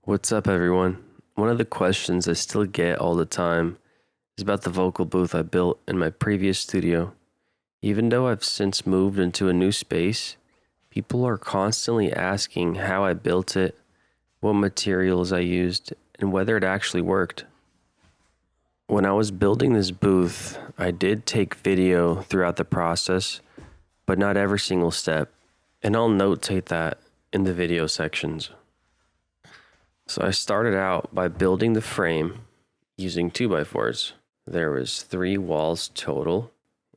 What's up, everyone? One of the questions I still get all the time is about the vocal booth I built in my previous studio. Even though I've since moved into a new space, people are constantly asking how I built it, what materials I used, and whether it actually worked. When I was building this booth, I did take video throughout the process, but not every single step, and I'll notate that in the video sections. So I started out by building the frame using 2x4s. There was 3 walls total,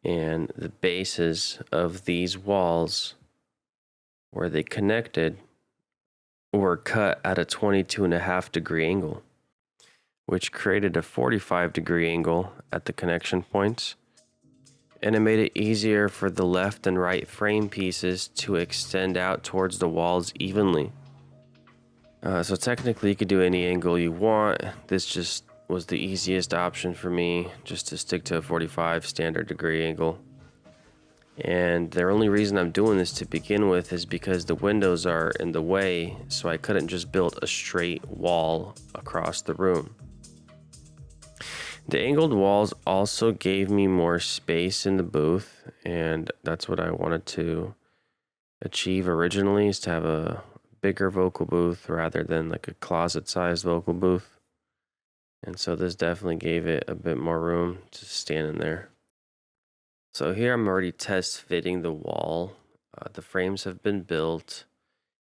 and the bases of these walls where they connected were cut at a 22.5-degree angle, which created a 45-degree angle at the connection points, and it made it easier for the left and right frame pieces to extend out towards the walls evenly. So technically you could do any angle you want. This just was the easiest option for me, just to stick to a 45 standard degree angle. And the only reason I'm doing this to begin with is because the windows are in the way, so I couldn't just build a straight wall across the room. The angled walls also gave me more space in the booth, and that's what I wanted to achieve originally, is to have a bigger vocal booth rather than like a closet-sized vocal booth. And so this definitely gave it a bit more room to stand in there. So here I'm already test fitting the wall. The frames have been built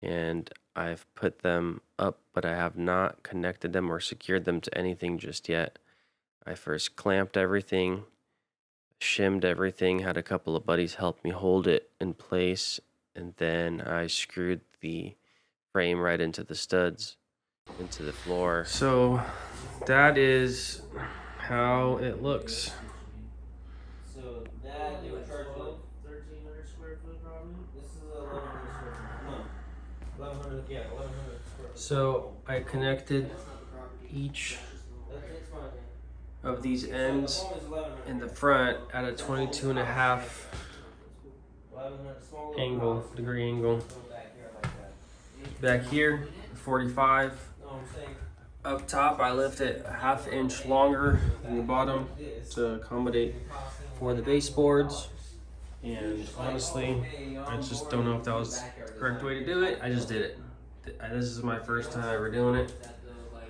and I've put them up, but I have not connected them or secured them to anything just yet. I first clamped everything, shimmed everything, had a couple of buddies help me hold it in place, and then I screwed the frame right into the studs, into the floor. So that is how it looks. So that they would charge 1,300 square foot probably. This is 1,100 square foot. No, 1,100. Yeah, 1,100 square foot. So I connected each of these ends in the front at a 22.5 degree angle. Back here, 45. Up top, I left it a 1/2 inch longer than the bottom to accommodate for the baseboards. And honestly, I just don't know if that was the correct way to do it. I just did it. This is my first time ever doing it.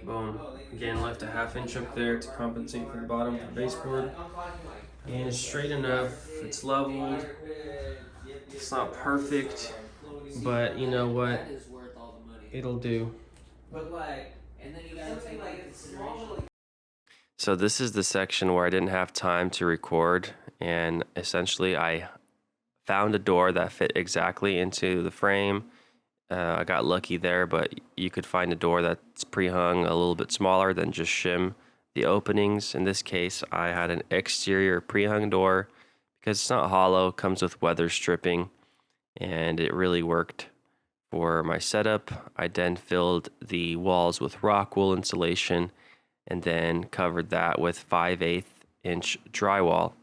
Boom. Again, left a 1/2 inch up there to compensate for the bottom of the baseboard. And it's straight enough. It's leveled. It's not perfect, but you know what? It'll do. So this is the section where I didn't have time to record, and essentially I found a door that fit exactly into the frame. I got lucky there, but you could find a door that's pre-hung a little bit smaller than just shim the openings. In this case, I had an exterior pre-hung door because it's not hollow, comes with weather stripping, and it really worked for my setup. I then filled the walls with Rockwool insulation and then covered that with 5/8 inch drywall.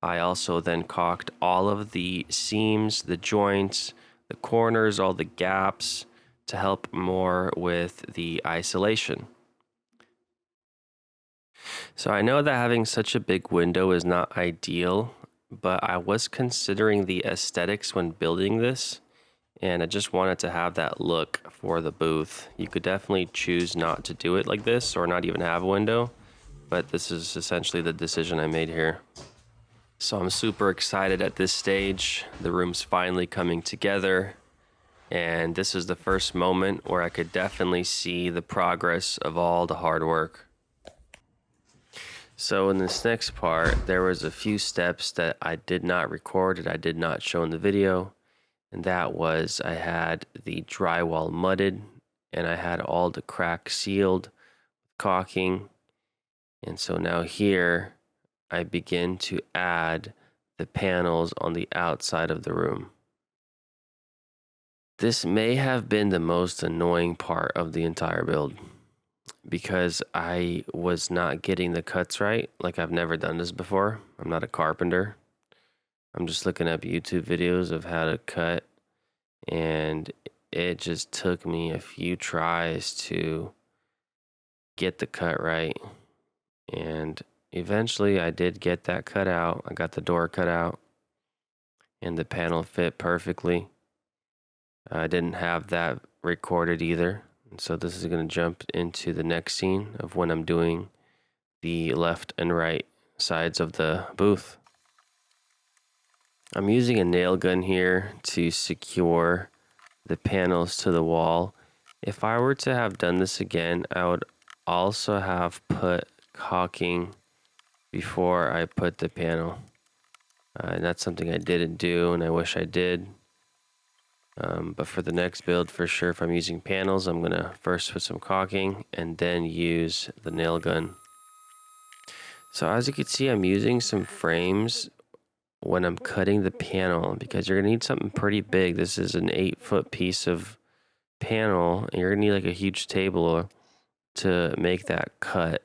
I also then caulked all of the seams, the joints, the corners, all the gaps to help more with the isolation. So I know that having such a big window is not ideal, but I was considering the aesthetics when building this, and I just wanted to have that look for the booth. You could definitely choose not to do it like this or not even have a window, but this is essentially the decision I made here. So I'm super excited at this stage. The room's finally coming together, and this is the first moment where I could definitely see the progress of all the hard work. So in this next part, there was a few steps that I did not record and I did not show in the video. And that was, I had the drywall mudded and I had all the cracks sealed, caulking. And so now here, I begin to add the panels on the outside of the room. This may have been the most annoying part of the entire build because I was not getting the cuts right. Like, I've never done this before. I'm not a carpenter. I'm just looking up YouTube videos of how to cut, and it just took me a few tries to get the cut right. And eventually I did get that cut out. I got the door cut out and the panel fit perfectly. I didn't have that recorded either. And so this is going to jump into the next scene of when I'm doing the left and right sides of the booth. I'm using a nail gun here to secure the panels to the wall. If I were to have done this again, I would also have put caulking before I put the panel. And that's something I didn't do, and I wish I did. But for the next build, for sure, if I'm using panels, I'm going to first put some caulking and then use the nail gun. So as you can see, I'm using some frames when I'm cutting the panel because you're going to need something pretty big. This is an 8-foot piece of panel, and you're going to need like a huge table to make that cut.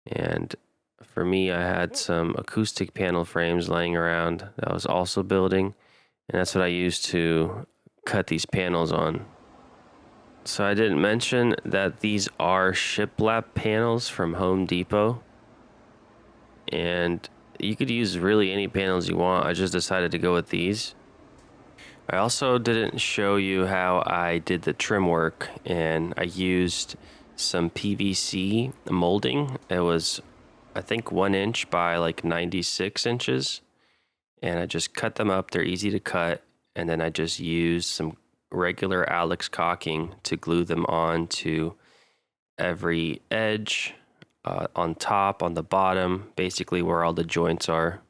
And for me, I had some acoustic panel frames laying around that I was also building, and that's what I used to cut these panels on. So I didn't mention that these are shiplap panels from Home Depot, and you could use really any panels you want. I just decided to go with these. I also didn't show you how I did the trim work, and I used some PVC molding. It was, I think, 1 inch by like 96 inches, and I just cut them up. They're easy to cut, and then I just used some regular Alex caulking to glue them on to every edge, on top, on the bottom, basically where all the joints are.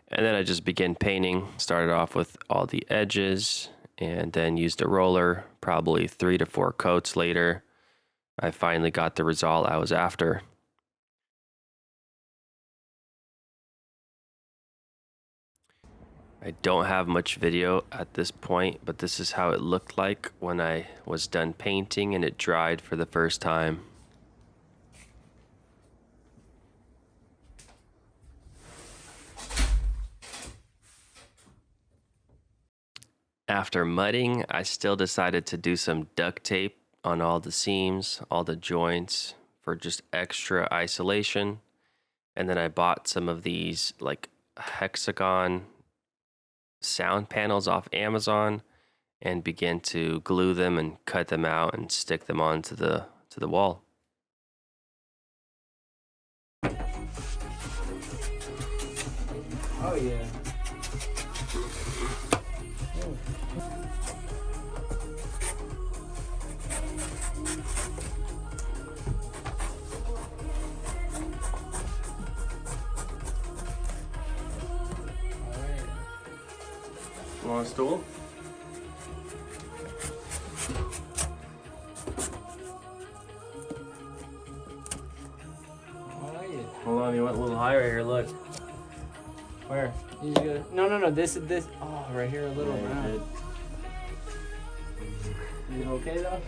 And then I just began painting. Started off with all the edges and then used a roller. Probably 3 to 4 coats later, I finally got the result I was after. I don't have much video at this point, but this is how it looked like when I was done painting and it dried for the first time. After mudding, I still decided to do some duct tape on all the seams, all the joints for just extra isolation. And then I bought some of these like hexagon sound panels off Amazon and began to glue them and cut them out and stick them onto the wall. Oh yeah. You want a stool? Hold on, you went a little higher here, look. Where? You just gotta, no, this. Oh, right here a little. Yeah, You okay though?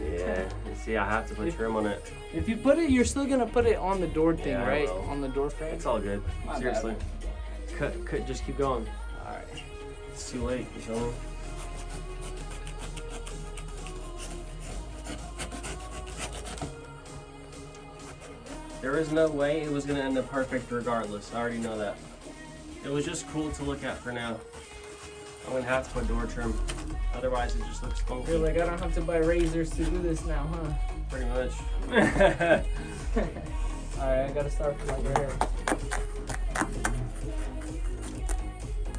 yeah, you see, I have to put trim on it. If you put it, you're still gonna put it on the door thing, Yeah, right? well, On the door frame. It's all good. My Seriously. Cut, just keep going. Alright. It's too late, you feel me? There is no way it was gonna end up perfect regardless. I already know that. It was just cool to look at for now. I'm gonna have to put door trim. Otherwise it just looks funky. You're like, I don't have to buy razors to do this now, huh? Pretty much. Alright, I gotta start from like right here.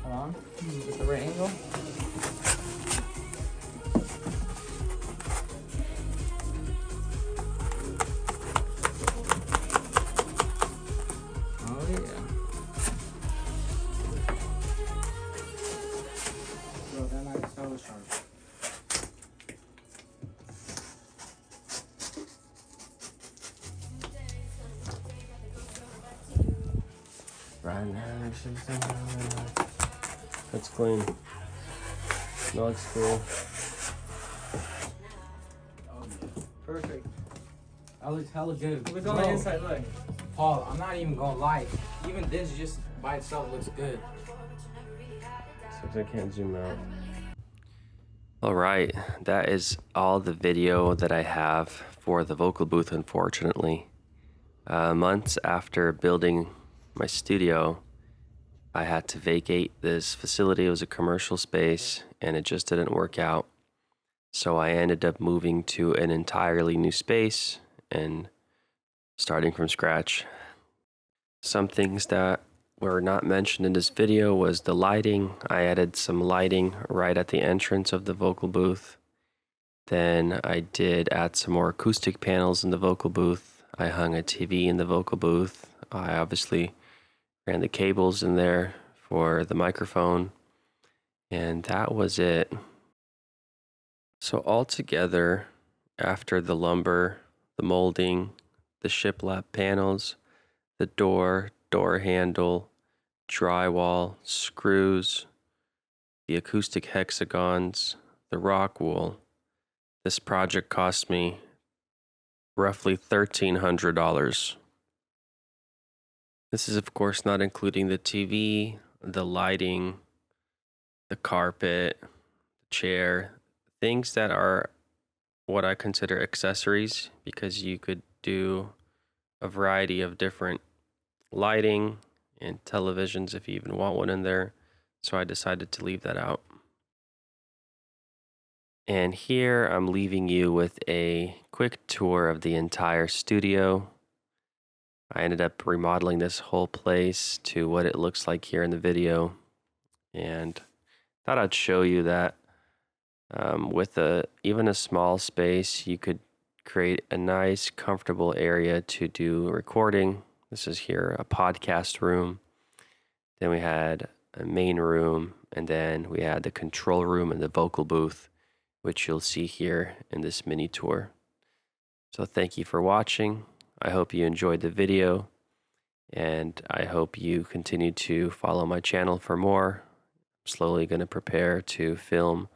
Hold on. Get the right angle. Oh yeah. Bro, that knife is so sharp. Right now, that's clean. That looks cool. Perfect. That looks hella good. Look on the inside, look. Paul, I'm not even gonna lie. Even this just by itself looks good. Except I can't zoom out. All right, that is all the video that I have for the vocal booth, unfortunately. Months after building my studio, I had to vacate this facility. It was a commercial space and it just didn't work out. So I ended up moving to an entirely new space and starting from scratch. Some things that were not mentioned in this video was the lighting. I added some lighting right at the entrance of the vocal booth. Then I did add some more acoustic panels in the vocal booth. I hung a TV in the vocal booth. I obviously ran the cables in there for the microphone. And that was it. So altogether, after the lumber, the molding, the shiplap panels, the door handle, drywall, screws, the acoustic hexagons, the Rockwool, this project cost me roughly $1,300. This is of course not including the TV, the lighting, the carpet, the chair, things that are what I consider accessories, because you could do a variety of different lighting and televisions if you even want one in there. So I decided to leave that out. And here I'm leaving you with a quick tour of the entire studio. I ended up remodeling this whole place to what it looks like here in the video, and thought I'd show you that with even a small space, you could create a nice, comfortable area to do recording. This is here a podcast room. Then we had a main room, and then we had the control room and the vocal booth, which you'll see here in this mini tour. So thank you for watching. I hope you enjoyed the video, and I hope you continue to follow my channel for more. I'm slowly going to prepare to film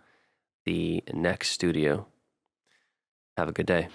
the next studio. Have a good day.